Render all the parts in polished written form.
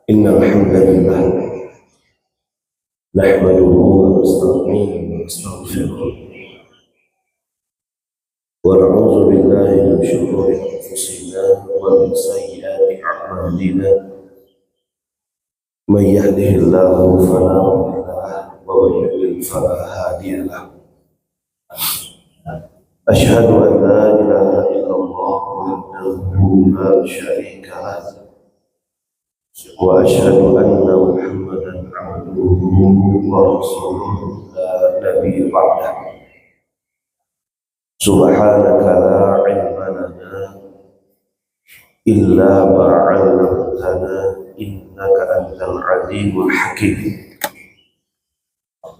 إن الحمد لله نحمده ونستعينه ونستغفره ونعوذ بالله من شرور أنفسنا ومن سيئات أعمالنا من يهده الله فلا مضل له ومن يضلل فلا هادي له أشهد أن لا إله إلا الله وحده لا شريك له وأشهد أن محمدا عبده ورسوله لا نبي بعده سبحانك لا علم لنا إلا ما علمتنا إنك أنت العليم الحكيم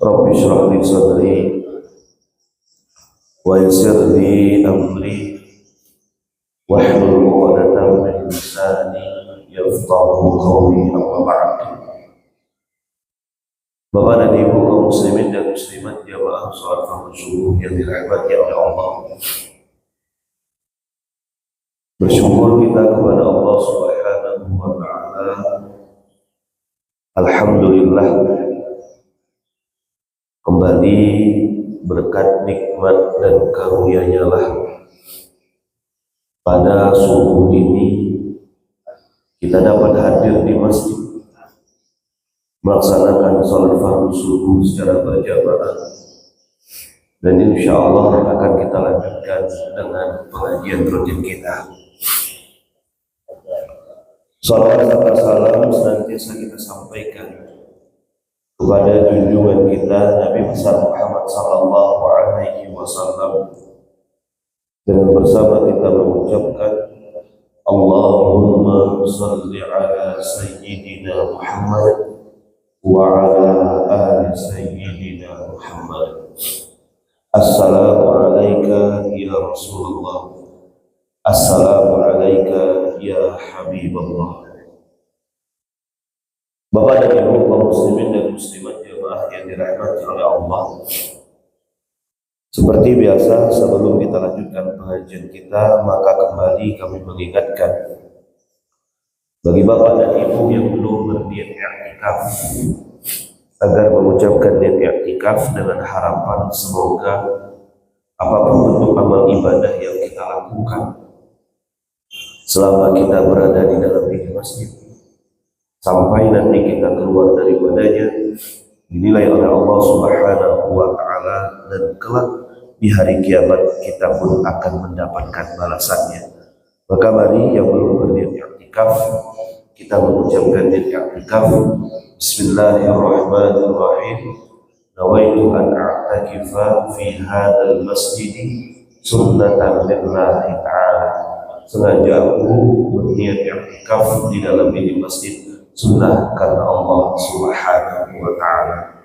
رب اشرح لي صدري ويسر لي أمري واحلل عقدة من لساني yafqahu qawli amma ba'd. Bapak dan Ibu kaum muslimin dan muslimat jamaah salat fardu subuh yang dirahmati oleh Allah. Bersyukur kita kepada Allah Subhanahu wa taala. Alhamdulillah kembali berkat nikmat dan karunia-Nya lah pada subuh ini kita dapat hadir di masjid melaksanakan salat fardu subuh secara berjamaah, dan insya Allah akan kita lanjutkan dengan pengajian rutin kita. Salawat serta salam senantiasa kita sampaikan kepada junjungan kita Nabi besar Muhammad sallallahu alaihi wasallam, dengan bersama kita mengucapkan Allahumma salli ala Sayyidina Muhammad wa ala ali Sayyidina Muhammad. Assalamu alayka ya Rasulullah, assalamu alayka ya Habibullah. Bapak dan Ibu kaum muslimin dan muslimat jamaah yang dirahmati oleh Allah, seperti biasa, sebelum kita lanjutkan pengajian kita, maka kembali kami mengingatkan bagi Bapak dan Ibu yang belum berniat i'tikaf agar mengucapkan niat i'tikaf dengan harapan semoga apapun bentuk amal ibadah yang kita lakukan selama kita berada di dalam ini masjid sampai nanti kita keluar daripadanya dinilai oleh Allah Subhanahu wa taala, dan kelak di hari kiamat kita pun akan mendapatkan balasannya. Maka mari yang belum berniat i'tikaf kita mengucapkan niat i'tikaf. Bismillahirrahmanirrahim. Nawaitu an a'takifa fi hadzal masjid sunnatan lillahi ta'ala. Sengaja aku berniat i'tikaf di dalam ini masjid sunnah karena Allah Subhanahu wa ta'ala.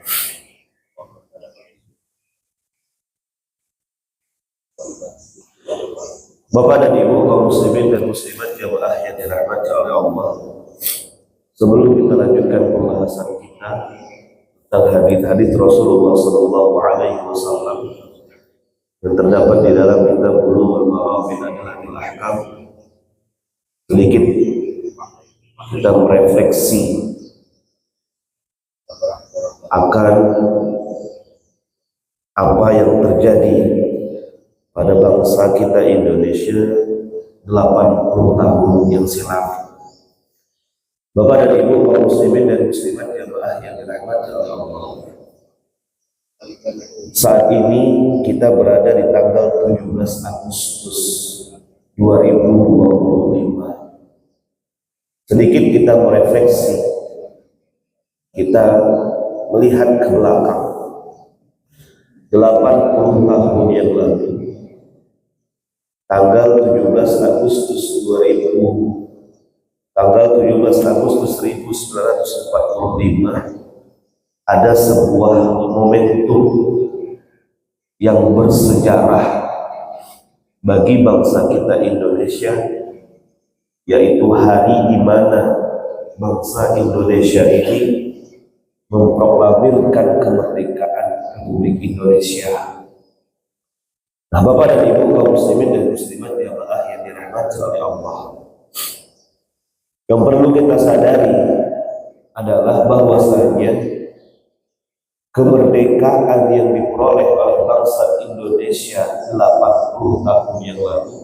Bapak dan Ibu kaum muslimin dan muslimat jamaah yang dirahmati oleh Allah, sebelum kita lanjutkan pembahasan kita tentang hadis-hadis Rasulullah sallallahu alaihi wasallam yang terdapat di dalam kitab Bulughul Maram min Adillahil Ahkam, sedikit kita merefleksi akan apa yang terjadi pada bangsa kita Indonesia 80 tahun yang silam. Bapak dan Ibu kaum muslimin dan muslimat jamaah yang dirahmati oleh Allah, saat ini kita berada di tanggal 17 Agustus 2025. Sedikit kita merefleksi, kita melihat ke belakang 80 tahun yang lalu, tanggal 17 Agustus 1945 ada sebuah momentum yang bersejarah bagi bangsa kita Indonesia, yaitu hari di mana bangsa Indonesia ini memproklamirkan kemerdekaan Republik Indonesia. Nah, Bapak dan Ibu kaum muslimin dan muslimat jamaah yang dirahmati oleh Allah, yang perlu kita sadari adalah bahwasanya kemerdekaan yang diperoleh oleh bangsa Indonesia 80 tahun yang lalu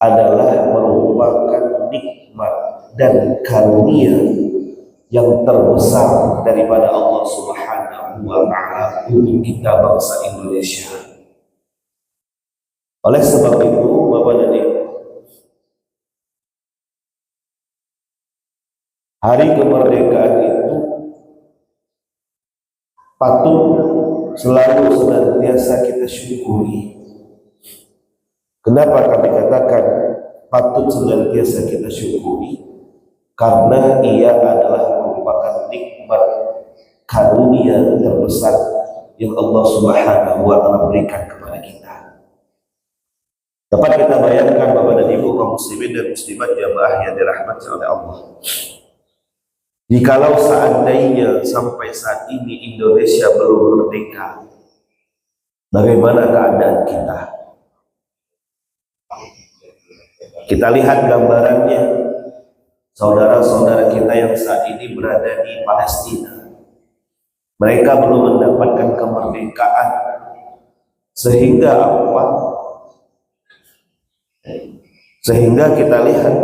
adalah merupakan nikmat dan karunia yang terbesar daripada Allah Subhanahu wa Ta'ala untuk kita bangsa Indonesia. Oleh sebab itu, Bapak dan Ibu, hari kemerdekaan itu patut selalu senantiasa kita syukuri. Kenapa kami katakan patut senantiasa kita syukuri? Karena ia adalah merupakan nikmat karunia terbesar yang Allah Subhanahu wa Ta'ala berikan kepada kita. Dapat kita bayangkan Bapak dan Ibu kaum muslimin dan muslimat jamaah yang dirahmati oleh Allah. Jikalau seandainya sampai saat ini Indonesia belum merdeka, bagaimana keadaan kita? Kita lihat gambarannya, saudara-saudara kita yang saat ini berada di Palestina. Mereka belum mendapatkan kemerdekaan. Sehingga apa? Sehingga kita lihat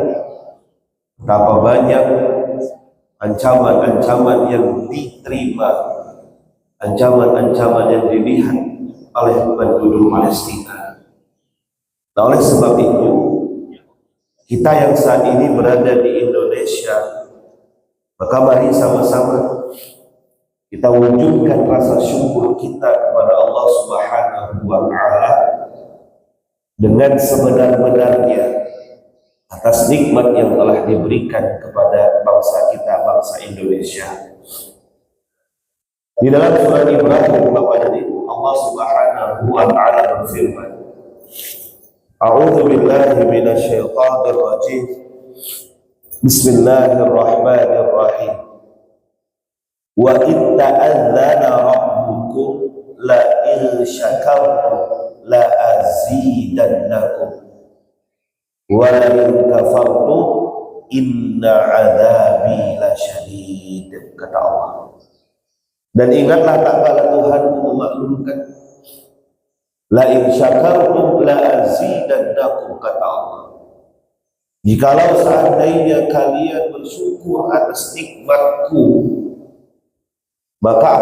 betapa banyak ancaman-ancaman yang diterima, ancaman-ancaman yang dilihat oleh penduduk Palestina. Nah, oleh sebab itu, kita yang saat ini berada di Indonesia, maka mari sama-sama kita wujudkan rasa syukur kita kepada Allah Subhanahu wa Ta'ala dengan sebenar-benarnya atas nikmat yang telah diberikan kepada bangsa kita, bangsa Indonesia. Di dalam surah Ibrahim, Bapak dan Ibu, Allah Subhanahu wa Ta'ala berfirman, A'udzu billahi minasyaitonir rajim. Bismillahirrahmanirrahim. Wa in ta'adzana rabbukum la in syakartum la azidannakum wa la in kafartum inna 'adzabi lasyadid, kata Allah. Dan ingatlah tak kala Tuhanmu memaklumkan, la in syakartum la azidannakum, kata Allah. Jikalau seandainya kalian bersyukur atas nikmatku, maka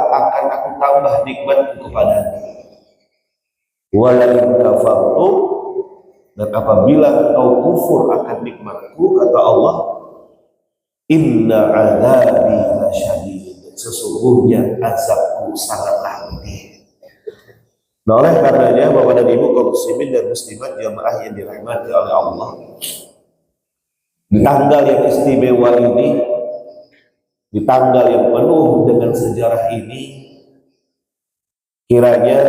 akan aku tambah nikmatku kepadamu. Wa la in kafartum, dan apabila engkau kufur akan nikmatku, kata Allah, inna 'adzabi lasyadid, sesungguhnya azabku sangatlah pedih. Nah, oleh karenanya Bapak dan Ibu kaum muslimin dan muslimat jamaah yang dirahmati oleh Allah, di tanggal yang istimewa ini, di tanggal yang penuh dengan sejarah ini, kiranya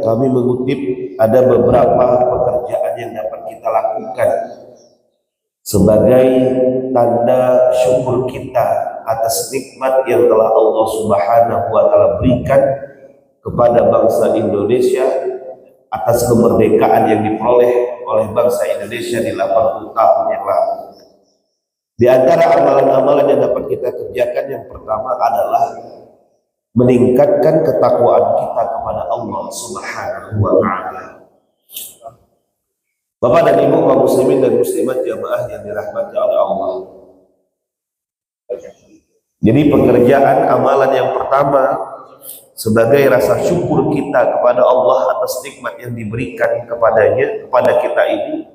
kami mengutip ada beberapa pekerjaan yang dapat kita lakukan sebagai tanda syukur kita atas nikmat yang telah Allah Subhanahu wa Ta'ala berikan kepada bangsa Indonesia atas kemerdekaan yang diperoleh oleh bangsa Indonesia di 80 tahun yang lalu. Di antara amalan-amalan yang dapat kita kerjakan, yang pertama adalah meningkatkan ketakwaan kita kepada Allah Subhanahu wa Ta'ala. Bapak dan Ibu kaum muslimin dan muslimat jamaah yang dirahmati oleh Allah. Jadi pekerjaan amalan yang pertama sebagai rasa syukur kita kepada Allah atas nikmat yang diberikan kepada kita ini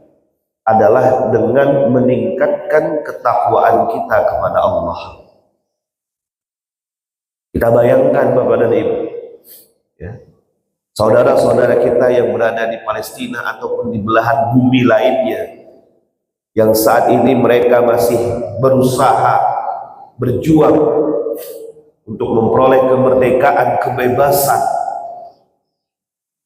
adalah dengan meningkatkan ketakwaan kita kepada Allah. Kita bayangkan Bapak dan Ibu, ya, saudara-saudara kita yang berada di Palestina ataupun di belahan bumi lainnya, yang saat ini mereka masih berusaha berjuang untuk memperoleh kemerdekaan, kebebasan.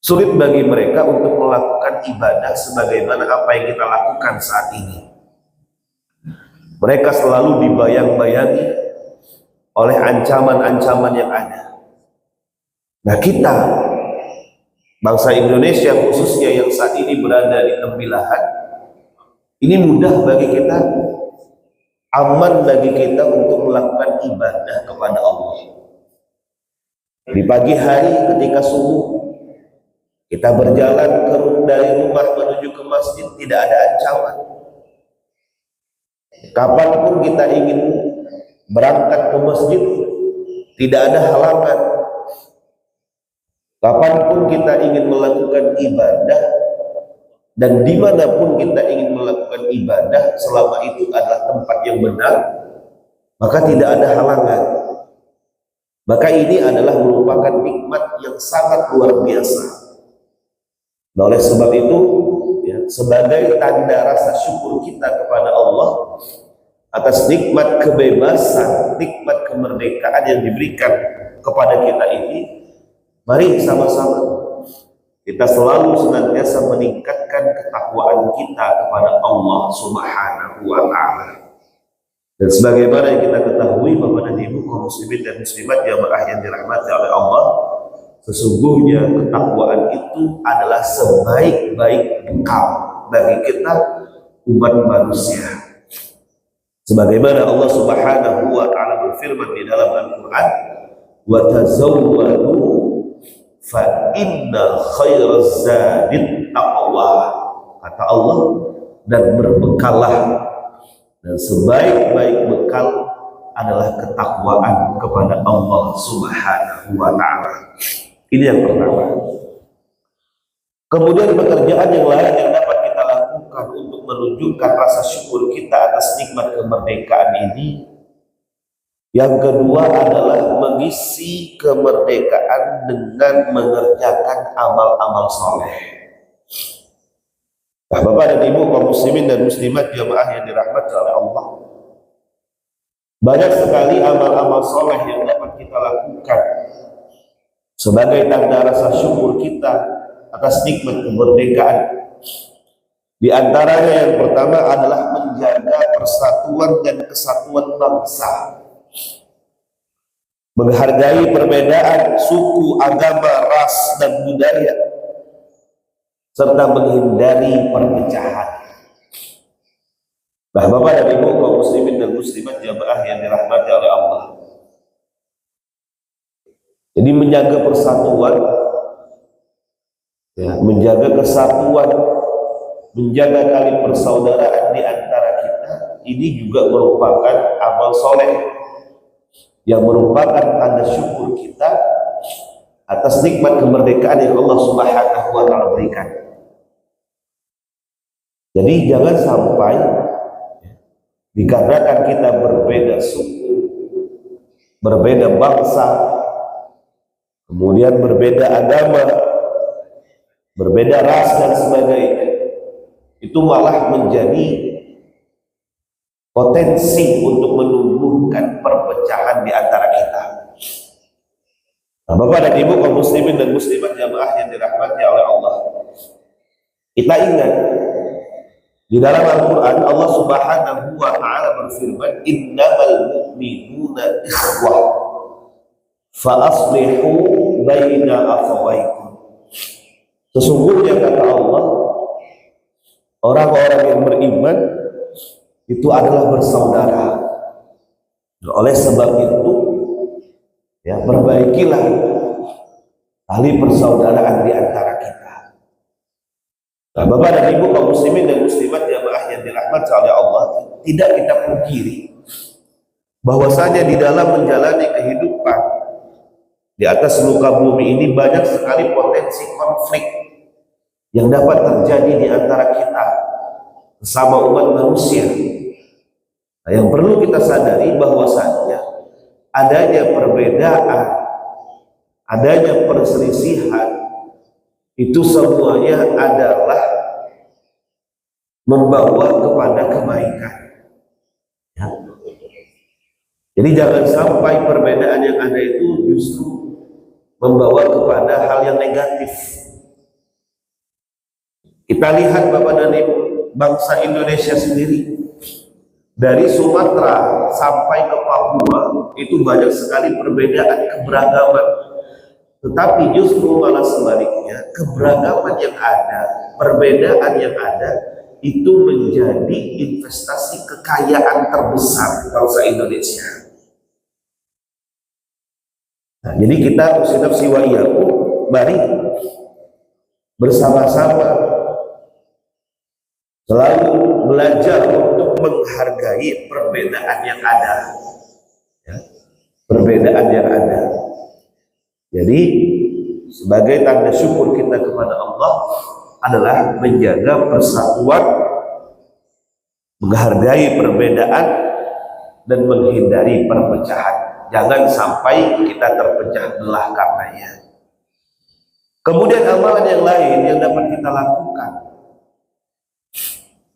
Sulit bagi mereka untuk melakukan ibadah sebagaimana apa yang kita lakukan saat ini. Mereka selalu dibayang-bayangi oleh ancaman-ancaman yang ada. Nah, kita bangsa Indonesia khususnya yang saat ini berada di tembilahan, ini mudah bagi kita aman bagi kita untuk melakukan ibadah kepada Allah. Di pagi hari ketika subuh kita berjalan dari rumah menuju ke masjid, tidak ada ancaman. Kapanpun kita ingin berangkat ke masjid, tidak ada halangan. Kapanpun kita ingin melakukan ibadah, dan dimanapun kita ingin melakukan ibadah, selama itu adalah tempat yang benar, maka tidak ada halangan. Maka ini adalah merupakan nikmat yang sangat luar biasa. Nah, oleh sebab itu, ya, sebagai tanda rasa syukur kita kepada Allah atas nikmat kebebasan, nikmat kemerdekaan yang diberikan kepada kita ini, mari sama-sama kita selalu senantiasa meningkatkan ketakwaan kita kepada Allah Subhanahu wa Ta'ala. Dan sebagaimana yang kita ketahui, Bapak dan Ibu kaum muslimin dan muslimat jamaah yang dirahmati oleh Allah, sesungguhnya ketakwaan itu adalah sebaik-baik bekal bagi kita umat manusia. Sebagaimana Allah Subhanahu wa Ta'ala berfirman di dalam Al-Qur'an, "Wa tazawwadu fa inna khairaz zadit taqwa." Kata Allah, dan berbekallah, dan sebaik-baik bekal adalah ketakwaan kepada Allah Subhanahu wa Ta'ala. Ini yang pertama. Kemudian pekerjaan yang lain yang dapat kita lakukan untuk menunjukkan rasa syukur kita atas nikmat kemerdekaan ini, yang kedua adalah mengisi kemerdekaan dengan mengerjakan amal-amal soleh. Nah, Bapak dan Ibu kaum muslimin dan muslimat jamaah yang dirahmati oleh Allah, banyak sekali amal-amal soleh yang dapat kita lakukan sebagai tanda rasa syukur kita atas nikmat kemerdekaan. Di antaranya yang pertama adalah menjaga persatuan dan kesatuan bangsa, menghargai perbedaan suku, agama, ras, dan budaya, serta menghindari perpecahan. Nah, Bapak dan Ibu kaum muslimin dan muslimat jamaah yang dirahmati oleh Allah, jadi menjaga persatuan, ya, menjaga kesatuan, menjaga tali persaudaraan di antara kita, ini juga merupakan amal soleh yang merupakan tanda syukur kita atas nikmat kemerdekaan yang Allah Subhanahu wa Ta'ala berikan. Jadi jangan sampai dikarenakan kita berbeda suku, berbeda bangsa, kemudian berbeda agama, berbeda ras dan sebagainya, itu malah menjadi potensi untuk menumbuhkan perpecahan di antara kita. Nah, Bapak dan Ibu kaum muslimin dan muslimat jamaah yang dirahmati oleh Allah, kita ingat di dalam Al-Quran Allah Subhanahu wa Ta'ala berfirman, "Innamal mu'minuna ikhwah fa aslihu baina akhawaykum." Sesungguhnya kata Allah, orang-orang yang beriman itu adalah bersaudara. Oleh sebab itu, ya, perbaikilah tali persaudaraan di antara kita. Nah, Bapak dan Ibu kaum muslimin dan muslimat jamaah yang dirahmati oleh Allah, tidak kita pungkiri bahwasanya di dalam menjalani kehidupan di atas muka bumi ini banyak sekali potensi konflik yang dapat terjadi di antara kita sesama umat manusia. Nah, yang perlu kita sadari bahwasanya adanya perbedaan, adanya perselisihan, itu semuanya adalah membawa kepada kebaikan. Ya. Jadi jangan sampai perbedaan yang ada itu justru membawa kepada hal yang negatif. Kita lihat Bapak dan Ibu, bangsa Indonesia sendiri, dari Sumatera sampai ke Papua itu banyak sekali perbedaan keberagaman. Tetapi justru malah sebaliknya, keberagaman yang ada, perbedaan yang ada, itu menjadi investasi kekayaan terbesar bangsa Indonesia. Nah, jadi kita usinaf siwa iyaku, mari bersama-sama selalu belajar untuk menghargai perbedaan yang ada, ya, perbedaan yang ada. Jadi sebagai tanda syukur kita kepada Allah adalah menjaga persatuan, menghargai perbedaan, dan menghindari perpecahan. Jangan sampai kita terpecah belah karenanya. Kemudian amalan yang lain yang dapat kita lakukan,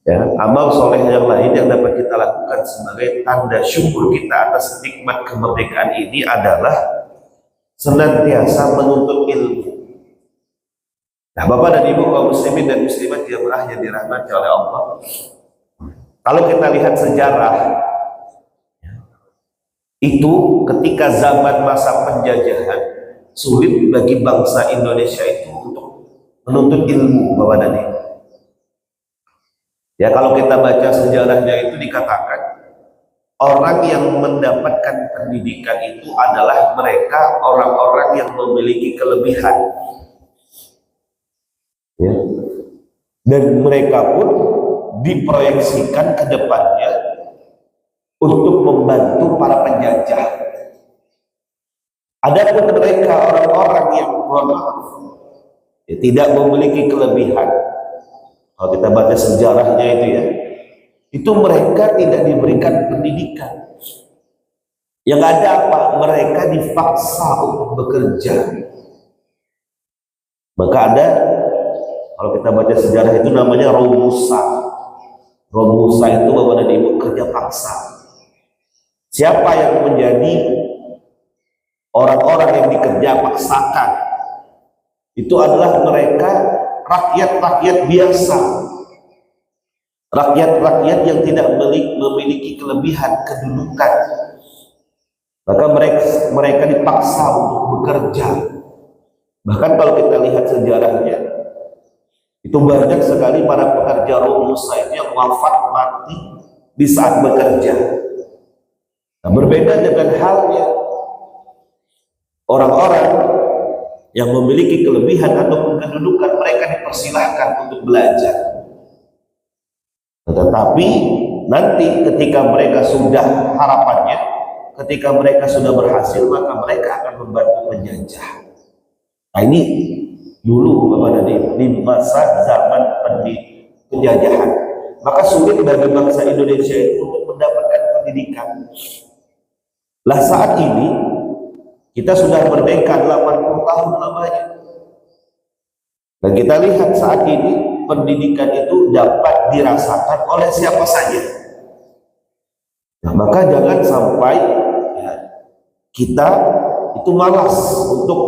ya, amal soleh yang lain yang dapat kita lakukan sebagai tanda syukur kita atas nikmat kemerdekaan ini adalah senantiasa menuntut ilmu. Nah, Bapak dan Ibu kaum muslimin dan muslimat jamaah yang dirahmati oleh Allah, kalau kita lihat sejarah, itu ketika zaman masa penjajahan sulit bagi bangsa Indonesia itu untuk menuntut ilmu, Bapak dan Ibu. Ya, kalau kita baca sejarahnya itu dikatakan orang yang mendapatkan pendidikan itu adalah mereka orang-orang yang memiliki kelebihan, ya. Dan mereka pun diproyeksikan ke depannya untuk membantu para penjajah. Adapun mereka orang-orang yang ya, tidak memiliki kelebihan, kalau kita baca sejarahnya itu ya, itu mereka tidak diberikan pendidikan. Yang ada apa? Mereka dipaksa untuk bekerja. Maka ada, kalau kita baca sejarah itu namanya Romusa. Romusa itu Bapak dan Ibu kerja paksa. Siapa yang menjadi orang-orang yang dikerja paksakan? Itu adalah mereka rakyat-rakyat biasa, rakyat-rakyat yang tidak memiliki kelebihan kedudukan. Maka mereka dipaksa untuk bekerja. Bahkan kalau kita lihat sejarahnya, itu banyak sekali para pekerja Romusa itu yang wafat mati di saat bekerja. Nah, berbeda dengan halnya orang-orang yang memiliki kelebihan atau kedudukan, mereka dipersilahkan untuk belajar. Tetapi nanti ketika mereka sudah, harapannya ketika mereka sudah berhasil, maka mereka akan membantu penjajah. Nah, ini dulu Bapak dan Ibu, di masa zaman penjajahan, maka sulit bagi bangsa Indonesia itu untuk mendapatkan pendidikan. Lah saat ini kita sudah merdeka 80 tahun lamanya, dan kita lihat saat ini pendidikan itu dapat dirasakan oleh siapa saja. Nah, maka jangan sampai ya, kita itu malas untuk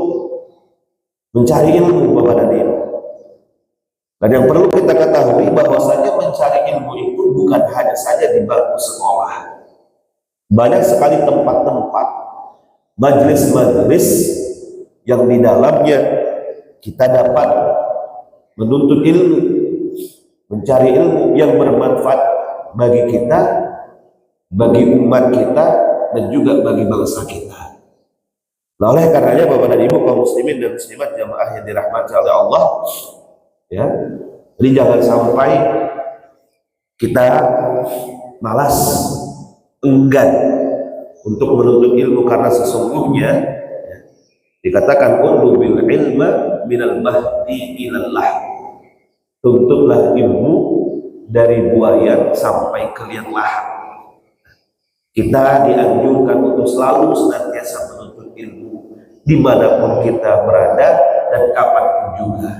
mencari ilmu, Bapak dan Ibu. Dan yang perlu kita ketahui bahwasanya mencari ilmu itu bukan hanya saja di bangku sekolah. Banyak sekali tempat-tempat, majelis-majelis yang di dalamnya kita dapat menuntut ilmu, mencari ilmu yang bermanfaat bagi kita, bagi umat kita, dan juga bagi bangsa kita. Nah, oleh karenanya Bapak dan Ibu kaum muslimin dan muslimat jamaah yang dirahmati oleh Allah, ya, jadi jangan sampai kita malas, enggan untuk menuntut ilmu, karena sesungguhnya ya, dikatakan qulu bil ilma minal mahdi ilallah, tuntutlah ilmu dari buaya sampai ke liang lahat. Kita dianjurkan untuk selalu senantiasa menuntut ilmu dimanapun kita berada dan kapanpun juga,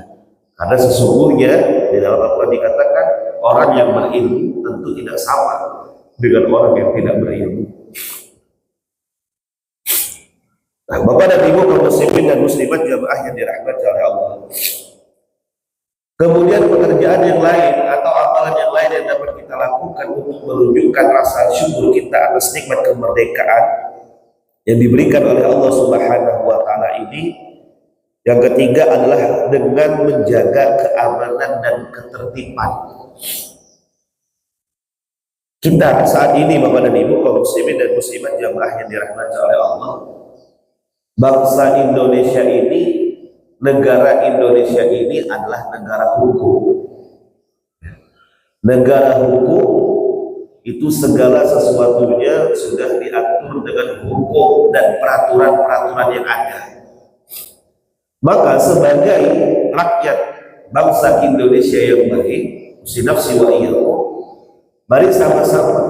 karena sesungguhnya di dalam Al-Quran dikatakan orang yang berilmu tentu tidak sama dengan orang yang tidak berilmu. Nah, Bapak dan Ibu kaum muslimin dan muslimat jamaah yang dirahmati oleh Allah, kemudian pekerjaan yang lain atau amalan yang lain yang dapat kita lakukan untuk menunjukkan rasa syukur kita atas nikmat kemerdekaan yang diberikan oleh Allah Subhanahu wa Ta'ala ini, yang ketiga adalah dengan menjaga keamanan dan ketertiban. Kita saat ini Bapak dan Ibu kaum muslimin dan muslimat jamaah yang dirahmati oleh Allah, bangsa Indonesia ini, negara Indonesia ini adalah negara hukum. Negara hukum itu segala sesuatunya sudah diatur dengan hukum dan peraturan-peraturan yang ada. Maka sebagai rakyat bangsa Indonesia yang baik, sinafsi wa iyyakum, mari sama-sama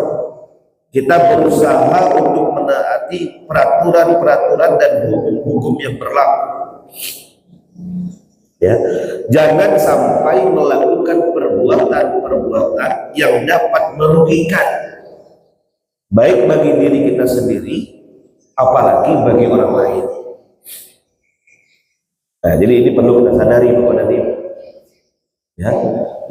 kita berusaha untuk menaati peraturan-peraturan dan hukum-hukum yang berlaku. Ya, jangan sampai melakukan perbuatan-perbuatan yang dapat merugikan baik bagi diri kita sendiri, apalagi bagi orang lain. Nah, jadi ini perlu kita sadari Bapak dan Ibu. Ya,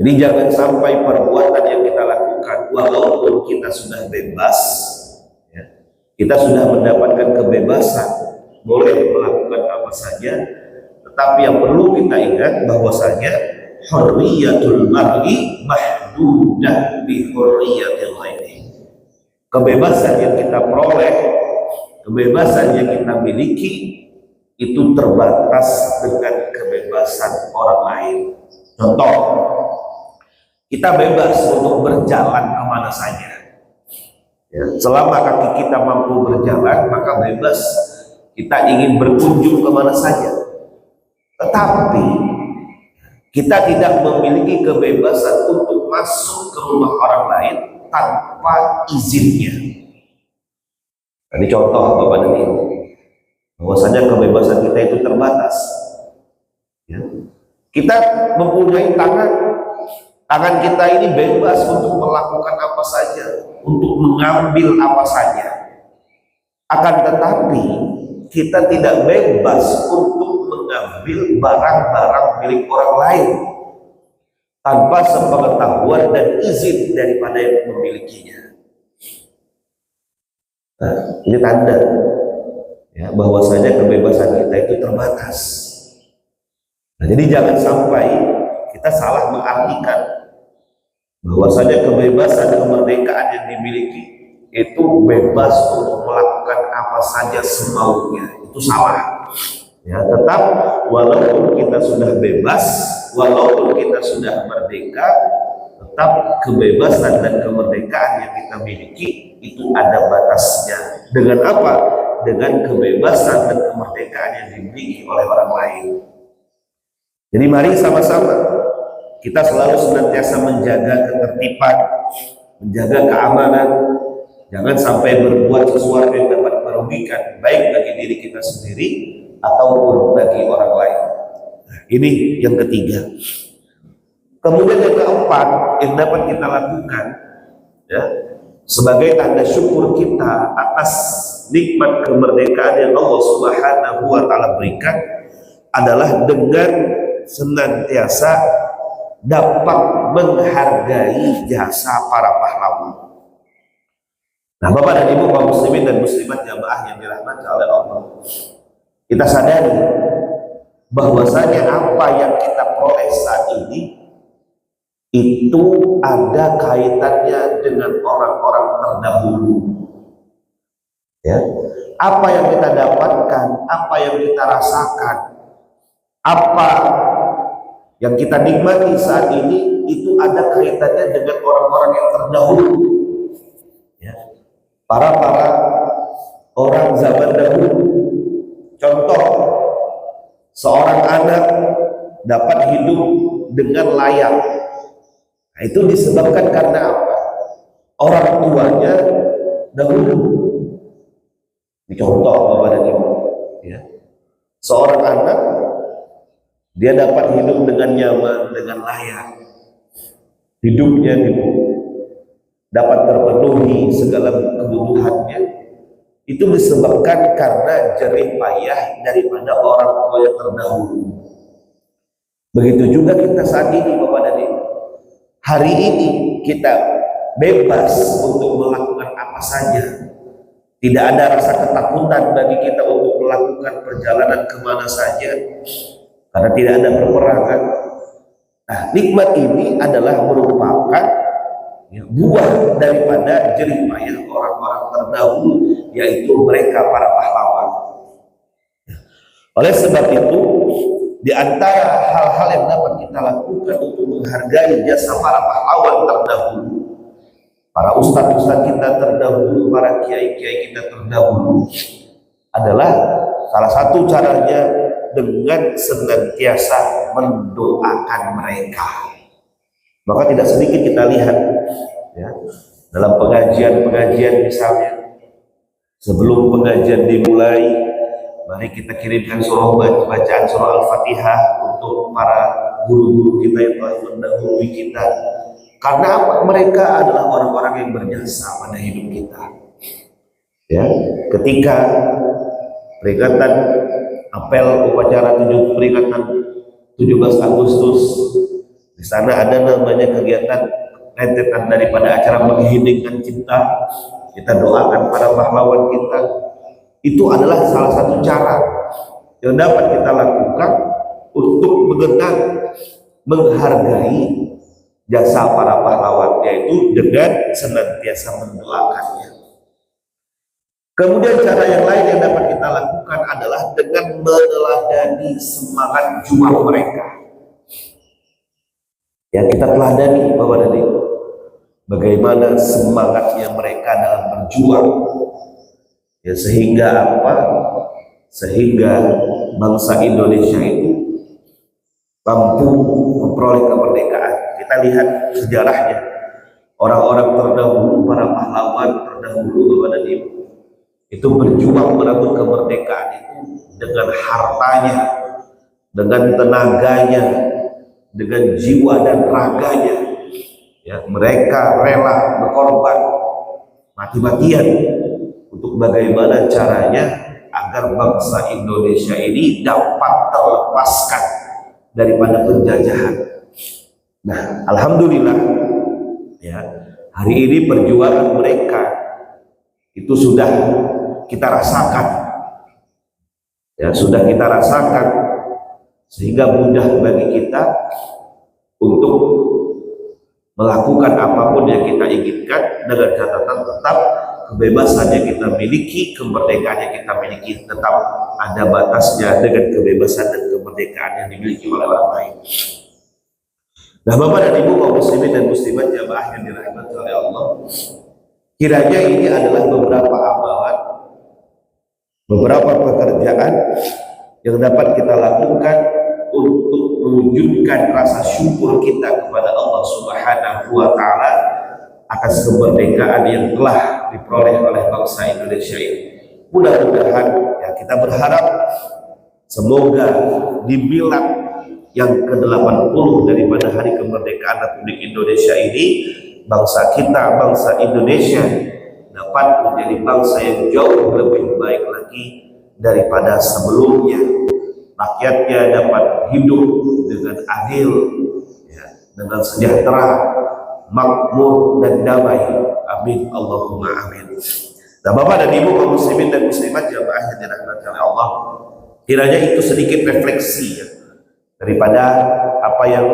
jadi jangan sampai perbuatan yang kita lakukan, walaupun kita sudah bebas, ya, kita sudah mendapatkan kebebasan, boleh melakukan apa saja, tetapi yang perlu kita ingat bahwasanya hurriyatul mar'i mahdudah bi hurriyatil ghairi. Kebebasan yang kita peroleh, kebebasan yang kita miliki itu terbatas dengan kebebasan orang lain. Contoh, kita bebas untuk berjalan kemana saja. Ya, selama kaki kita mampu berjalan, maka bebas kita ingin berkunjung kemana saja. Tetapi kita tidak memiliki kebebasan untuk masuk ke rumah orang lain tanpa izinnya. Ini contoh Bapak dan Ibu, bahwasanya kebebasan kita itu terbatas. Ya. Kita mempunyai tangan kita ini bebas untuk melakukan apa saja, untuk mengambil apa saja. Akan tetapi kita tidak bebas untuk mengambil barang-barang milik orang lain tanpa sepengetahuan dan izin daripada yang memilikinya. Nah, ini tanda ya, bahwasanya kebebasan kita itu terbatas. Nah, jadi jangan sampai kita salah mengartikan bahwasanya kebebasan kemerdekaan yang dimiliki itu bebas untuk melakukan apa saja semaunya. Itu salah. Ya, tetap walaupun kita sudah bebas, walaupun kita sudah merdeka, tetap kebebasan dan kemerdekaan yang kita miliki itu ada batasnya. Dengan apa? Dengan kebebasan dan kemerdekaan yang dimiliki oleh orang lain. Jadi mari sama-sama kita selalu senantiasa menjaga ketertiban, menjaga keamanan, jangan sampai berbuat sesuatu yang dapat merugikan baik bagi diri kita sendiri ataupun bagi orang lain. Nah, ini yang ketiga. Kemudian yang keempat yang dapat kita lakukan, ya, sebagai tanda syukur kita atas nikmat kemerdekaan yang Allah Subhanahu wa Ta'ala berikan adalah dengan senantiasa dapat menghargai jasa para pahlawan. Nah, Bapak dan Ibu kaum muslimin dan muslimat jamaah yang dirahmati oleh Allah, kita sadari bahwasanya apa yang kita peroleh saat ini itu ada kaitannya dengan orang-orang terdahulu. Ya, apa yang kita dapatkan, apa yang kita rasakan, apa yang kita nikmati saat ini itu ada kaitannya dengan orang-orang yang terdahulu. Ya, para orang zaman dahulu. Contoh, seorang anak dapat hidup dengan layak. Nah, itu disebabkan karena apa? Orang tuanya dahulu. Ini contoh Bapak dan Ibu. Ya. Seorang anak dia dapat hidup dengan nyaman, dengan layak. Hidupnya dapat terpenuhi segala kebutuhannya. Itu disebabkan karena jerih payah daripada orang tua yang terdahulu. Begitu juga kita saat ini Bapak dan Ibu. Hari ini kita bebas untuk melakukan apa saja. Tidak ada rasa ketakutan bagi kita untuk melakukan perjalanan kemana saja, karena tidak ada peperangan. Nah, nikmat ini adalah merupakan ya, buah daripada jerih payah orang-orang terdahulu, yaitu mereka para pahlawan. Oleh sebab itu, di antara hal-hal yang dapat kita lakukan untuk menghargai jasa para pahlawan terdahulu, para ustadz-ustadz kita terdahulu, para kiai-kiai kita terdahulu, adalah salah satu caranya dengan senantiasa mendoakan mereka. Maka tidak sedikit kita lihat ya, dalam pengajian-pengajian misalnya, sebelum pengajian dimulai, mari kita kirimkan bacaan surah Al-Fatihah untuk para guru-guru kita yang telah mendahului kita. Karena apa? Mereka adalah orang-orang yang berjasa pada hidup kita. Ya, ketika peringatan apel upacara peringatan 17 Agustus, di sana ada namanya kegiatan rentetan daripada acara mengheningkan cinta. Kita doakan para pahlawan kita. Itu adalah salah satu cara yang dapat kita lakukan untuk mengenang, menghargai jasa para pahlawan, yaitu dengan senantiasa mendoakannya. Kemudian cara yang lain yang dapat kita lakukan adalah dengan meneladani semangat juang mereka. Ya, kita teladani Bapak dan Ibu, bagaimana semangatnya mereka dalam berjuang. Ya, sehingga apa? Sehingga bangsa Indonesia itu mampu memperoleh kemerdekaan. Kita lihat sejarahnya, orang-orang terdahulu, para pahlawan terdahulu Bapak dan Ibu, itu berjuang merebut kemerdekaan itu dengan hartanya, dengan tenaganya, dengan jiwa dan raganya. Ya, mereka rela berkorban mati-matian untuk bagaimana caranya agar bangsa Indonesia ini dapat terlepaskan daripada penjajahan. Nah, alhamdulillah ya, hari ini perjuangan mereka itu sudah kita rasakan. Ya, sudah kita rasakan, sehingga mudah bagi kita untuk melakukan apapun yang kita inginkan dengan catatan tetap kebebasan yang kita miliki, kemerdekaan yang kita miliki tetap ada batasnya dengan kebebasan dan kemerdekaan yang dimiliki oleh orang lain. Nah, Bapak dan Ibu kaum muslimin dan muslimat jamaah yang dirahmati oleh Allah, kiranya ini adalah beberapa amalan, beberapa pekerjaan yang dapat kita lakukan untuk mewujudkan rasa syukur kita kepada Allah Subhanahu wa Ta'ala atas kemerdekaan yang telah diperoleh oleh bangsa Indonesia ini. Mudah-mudahan ya, kita berharap semoga di milad yang ke-80 daripada hari kemerdekaan Republik Indonesia ini, bangsa kita, bangsa Indonesia dapat menjadi bangsa yang jauh lebih baik lagi daripada sebelumnya. Rakyatnya dapat hidup dengan adil ya, dengan sejahtera, makmur dan damai. Amin Allahumma amin. Nah, Bapak dan Ibu kaum muslimin dan muslimat jamaah yang dirahmati oleh Allah, kiranya itu sedikit refleksi ya, daripada apa yang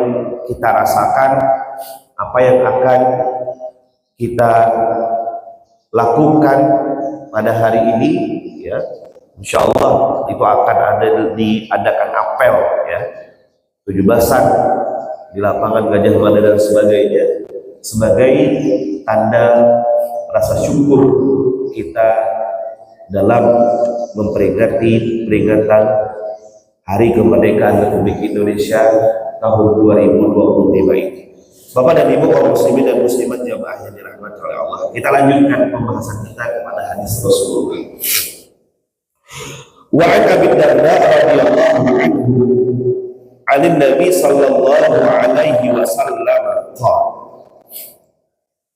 kita rasakan, apa yang akan kita lakukan pada hari ini ya. Insya Allah itu akan diadakan apel ya, 17-an di lapangan Gajah Mada dan sebagainya, sebagai tanda rasa syukur kita dalam memperingati peringatan Hari Kemerdekaan Republik Indonesia tahun 2025 ini. Bapak dan Ibu kaum muslimin dan muslimat jamaah yang dirahmati oleh Allah, kita lanjutkan pembahasan kita kepada hadis Rasulullah. Wa an Abi Darda radhiyallahu anhu 'an Nabi sallallahu alaihi wasallam qala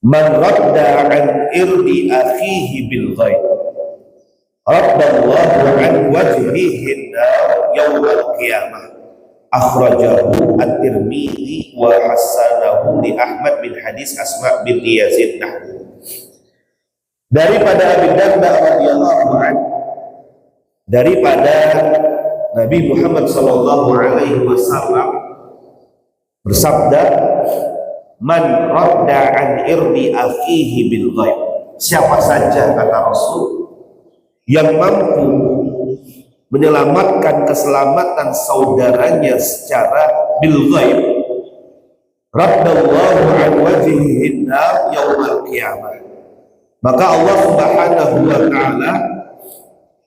man radda 'an irdi akhihi bil ghaib raddallahu 'an wajhihi an-nar yawm al-qiyamah. Akhrajahu at-Tirmidzi wa hasanahu li Ahmad bin hadis Asma bin Yazid nahwu. Daripada Abi Darda radhiyallahu anhu, daripada Nabi Muhammad sallallahu alaihi wasallam bersabda, man radda an irdi akhihi bil ghaib. Siapa saja, kata Rasul, yang mampu menyelamatkan keselamatan saudaranya secara bil ghaib, raddallahu an wajhihi nar yaumal qiyamah, maka Allah Subhanahu wa taala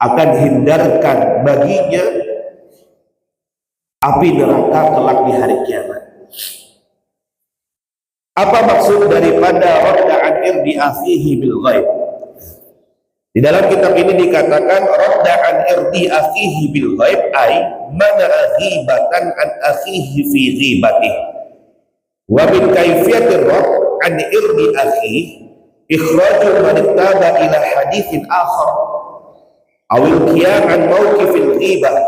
akan hindarkan baginya api neraka kelak di hari kiamat. Apa maksud daripada radda an irdi akhihi bil ghaib? Di dalam kitab ini dikatakan radda an irdi akhihi bil ghaib ay mana ghibatan an akhihi fi ghibatih. Wa min kaifiyatir radd an irdi akhihi ikhraju man ittaba ila haditsin akhar aw al-qiyam an mawqifil ghibah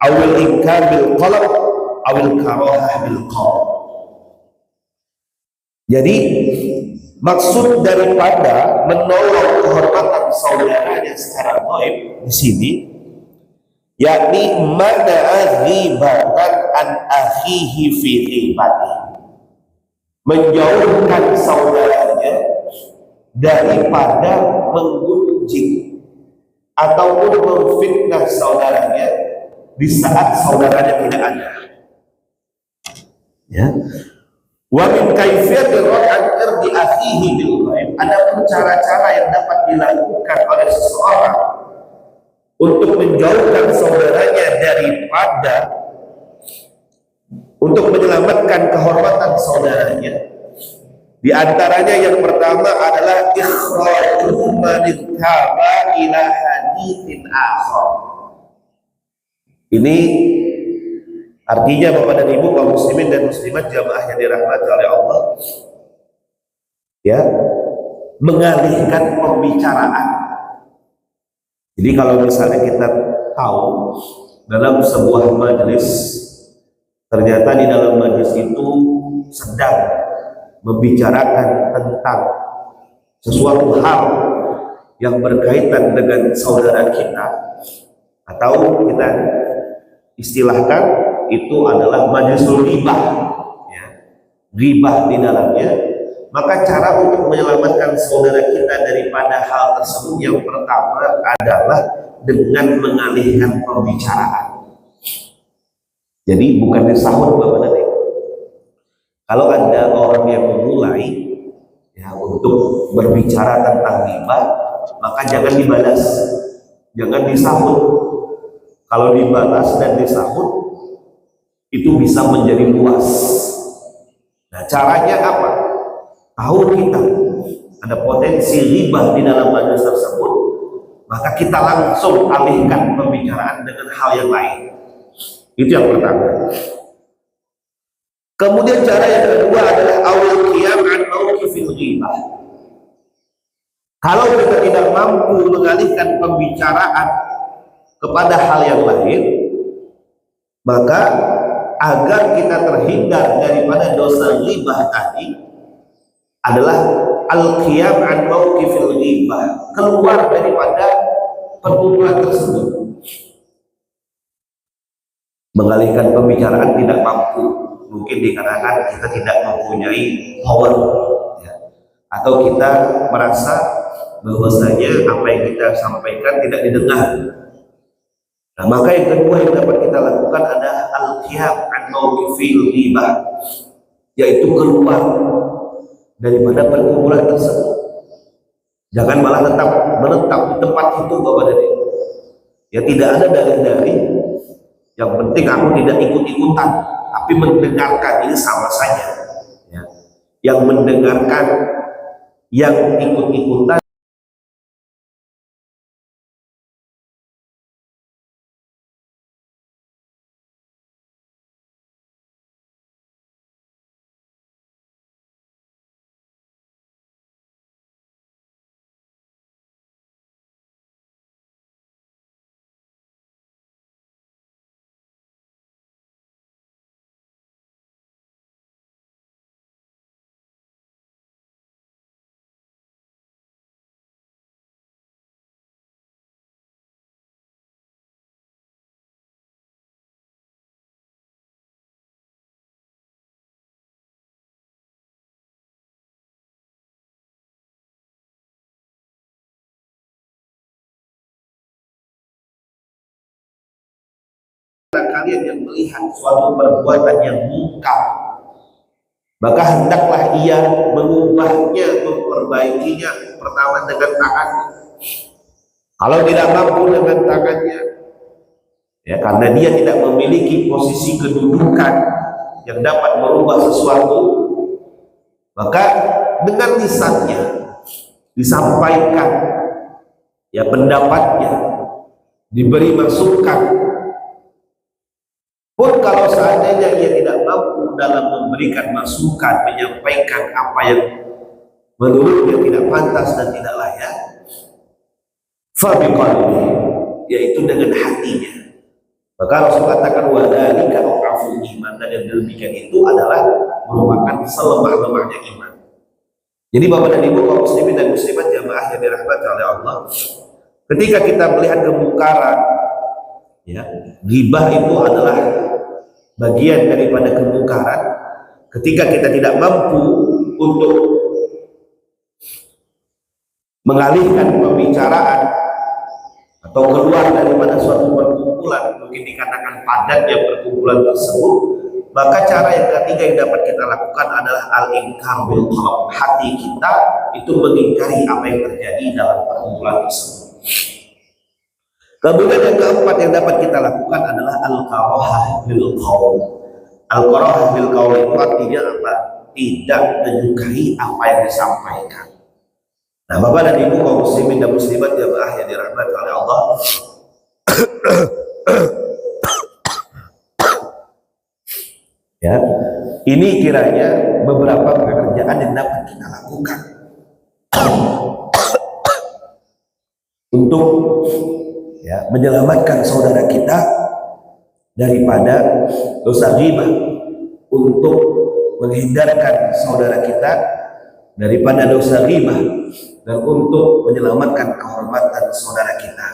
aw al-inkar bil qalb aw al-karahah bil qalb. Jadi maksud daripada menolong kehormatan saudaranya secara gaib di sini yakni mana ghibatan an akhihi fi ghibati, menjauhkan saudaranya daripada menggunjing ataupun memfitnah saudaranya di saat saudaranya tidak ada. Ya. Wa min kaifiyatir rad'an irdi akhihi bil ghaib, adapun cara-cara yang dapat dilakukan oleh seseorang untuk menjauhkan saudaranya daripada untuk menyelamatkan kehormatan saudaranya, di antaranya yang pertama adalah ikhraju man ittaba ila haditsin akhar. Ini artinya Bapak dan Ibu kaum muslimin dan muslimat jamaah yang dirahmati oleh Allah, ya, mengalihkan pembicaraan. Jadi kalau misalnya kita tahu dalam sebuah majelis, ternyata di dalam majelis itu sedang membicarakan tentang sesuatu hal yang berkaitan dengan saudara kita, atau kita istilahkan itu adalah majlisul ghibah, ya, ghibah di dalamnya, maka cara untuk menyelamatkan saudara kita daripada hal tersebut yang pertama adalah dengan mengalihkan pembicaraan. Jadi bukan disahut Bapak dan Ibu. Kalau ada orang yang memulai, ya, untuk berbicara tentang ghibah, maka jangan dibalas, jangan disahut. Kalau dibalas dan disahut itu bisa menjadi luas. Nah, caranya apa? Tahu kita ada potensi ghibah di dalam majelis tersebut, maka kita langsung alihkan pembicaraan dengan hal yang lain. Itu yang pertama. Kemudian cara yang kedua adalah awal qiyam an mawqifil ghibah. Kalau kita tidak mampu mengalihkan pembicaraan kepada hal yang lain, maka agar kita terhindar daripada dosa ghibah tadi adalah al-qiyam an mawqifil ghibah, keluar daripada perkumpulan tersebut. Mengalihkan pembicaraan tidak mampu, mungkin dikarenakan kita tidak mempunyai power, ya, atau kita merasa bahwasanya apa yang kita sampaikan tidak didengar. Nah, maka yang kedua yang dapat kita lakukan adalah al-qiyam an mawqifil ghibah, yaitu keluar daripada perkumpulan tersebut. Jangan malah tetap menetap di tempat itu Bapak dan Ibu. Ya, tidak ada dalih-dalih. Yang penting aku tidak ikut-ikutan, tapi mendengarkan, ini sama saja. Ya. Yang mendengarkan, yang ikut-ikutan kalian yang melihat suatu perbuatan yang mungkar, maka hendaklah ia mengubahnya, memperbaikinya pertama dengan tangannya. Kalau tidak mampu dengan tangannya, ya karena dia tidak memiliki posisi kedudukan yang dapat merubah sesuatu, maka dengan lisannya disampaikan ya pendapatnya, diberi masukan. Pun kalau seandainya ia tidak mampu dalam memberikan masukan, menyampaikan apa yang menurutnya tidak pantas dan tidak layak, fabiqalbi, yaitu dengan hatinya. Maka Rasul katakan wadhalika adhaful iman, dan yang demikian itu adalah merupakan selemah-lemahnya iman. Jadi Bapak dan Ibu kaum muslimin dan muslimat jamaah yang dirahmati oleh Allah, ketika kita melihat kemungkaran, ya, ghibah itu adalah bagian daripada kemungkaran. Ketika kita tidak mampu untuk mengalihkan pembicaraan atau keluar daripada suatu perkumpulan, mungkin dikatakan padatnya perkumpulan tersebut, maka cara yang ketiga yang dapat kita lakukan adalah al-inkar bil qalb. Hati kita itu mengingkari apa yang terjadi dalam perkumpulan tersebut. Kemudian yang keempat yang dapat kita lakukan adalah al-karahah bil qaul. Al-karahah bil qaul itu artinya apa? Tidak menyukai apa yang disampaikan. Nah, Bapak dan Ibu kaum muslimin dan muslimat jamaah yang dirahmati oleh Allah, ya, ini kiranya beberapa pekerjaan yang dapat kita lakukan untuk ya menyelamatkan saudara kita daripada dosa ghibah, untuk menghindarkan saudara kita daripada dosa ghibah, dan untuk menyelamatkan kehormatan saudara kita.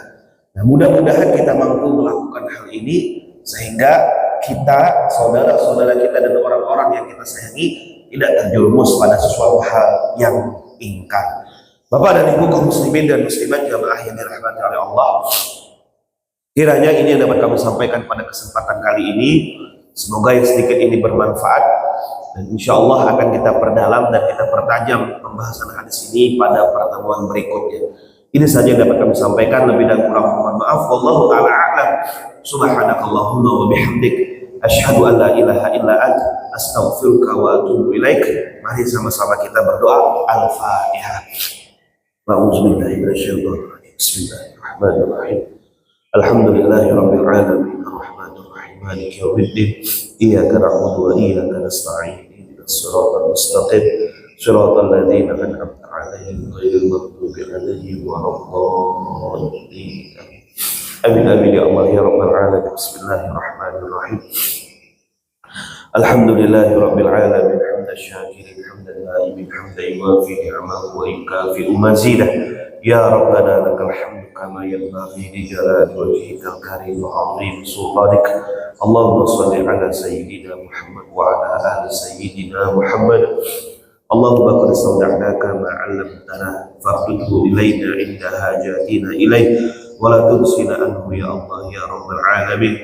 Nah, mudah-mudahan kita mampu melakukan hal ini sehingga kita, saudara-saudara kita dan orang-orang yang kita sayangi tidak terjerumus pada sesuatu hal yang ingkar. Bapak dan Ibu kaum muslimin dan muslimat jamaah yang dirahmati oleh Allah, kiranya ini yang dapat kami sampaikan pada kesempatan kali ini. Semoga yang sedikit ini bermanfaat, dan insya Allah akan kita perdalam dan kita pertajam pembahasan hadis ini pada pertemuan berikutnya. Ini saja yang dapat kami sampaikan, lebih dan kurang mohon maaf. Wallahu ta'ala a'lam. Subhanakallahumma wa bihamdik, asyhadu an la ilaha illa anta, astaghfiruka wa atubu ilaik. Mari sama-sama kita berdoa. Al-Fatihah. A'udzubillahi minasyaitonir rajim. Bismillahirrahmanirrahim. Alhamdulillahirabbil alamin, arrahmanir rahim, maliki yaumiddin, iyyaka na'budu wa iyyaka nasta'in, ihdinas siratal mustaqim, siratal ladzina an'amta 'alaihim ghairil maghdubi 'alaihim waladdallin. Amin amin ya Allah ya rabbal alamin. Bismillahirrahmanirrahim. Alhamdulillahirabbil alamin, hamdan syakirin, hamdan naimin, hamdan yuwafi ni'amahu wa yukafi'u mazidah. Ya Rabbana lakal hamdu kama yanbaghi li jalali wajhikal karim wa 'azimi sultanik. Allahumma shalli ala sayyidina Muhammad wa ala ali sayyidina Muhammad. Allahumma qad istawda'naka ma 'allamtana fardudhu ilayna 'inda hajatina ilayk wa la tunsina anhu ya Allah ya rabbal alamin.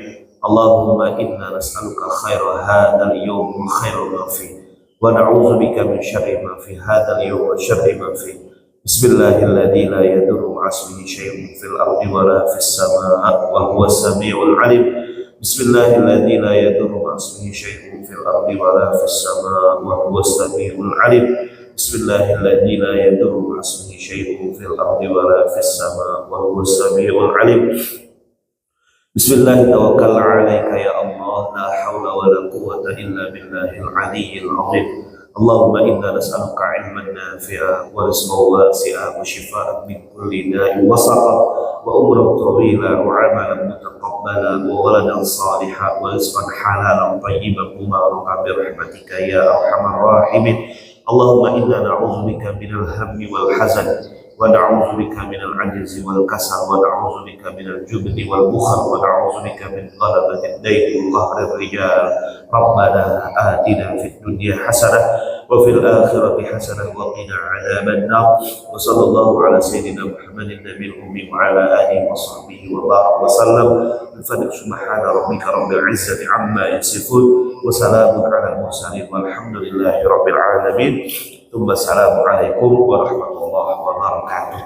Allahumma inna nas'aluka khaira hadzal yawm wa khaira ma fihi, wa na'udzu bika min syarri ma fi hadzal yawm wa syarri ma fihi. Bismillahilladzi la yadurru ma'asmihi syai'un fil ardi wa la fis samaa'i wa huwas samii'ul 'aliim. Bismillahilladzi la yadurru ma'asmihi syai'un fil ardi wa la fis samaa'i wa huwas samii'ul 'aliim. Bismillahilladzi la yadurru ma'asmihi syai'un fil ardi wa la fis samaa'i wa huwas samii'ul 'aliim. Bismillah tawakkalna 'alaika ya Allah, la haula wa la quwwata illa billahil 'aliyyil 'azim. Allahumma inna nas'aluka 'ilman nafi'a wa rizqan wasi'a wa shifaa'an min kulli da'in wa saqam wa umran tawila wa 'amalan mutaqabbala wa waladan salihan wa rizqan halalan thayyiban mubarakan bi rahmatika ya arhamar rahimin. Allahumma inna na'udzubika minal hammi wal hazan ونعوذ بك من العجز والكسل ونعوذ بك من الجبن والبخل ونعوذ بك من غلبة الدين وقهر الرجال ربنا آتنا في الدنيا حسنة وفي الآخرة حسنة وقنا عذاب النار وصلى الله على سيدنا محمد النبي الأمي وعلى آله وصحبه وبارك وسلم بفضل سبحان ربك رب العزة عما يصفون وسلام على المرسلين والحمد لله رب العالمين ثم السلام عليكم ورحمة الله وبركاته.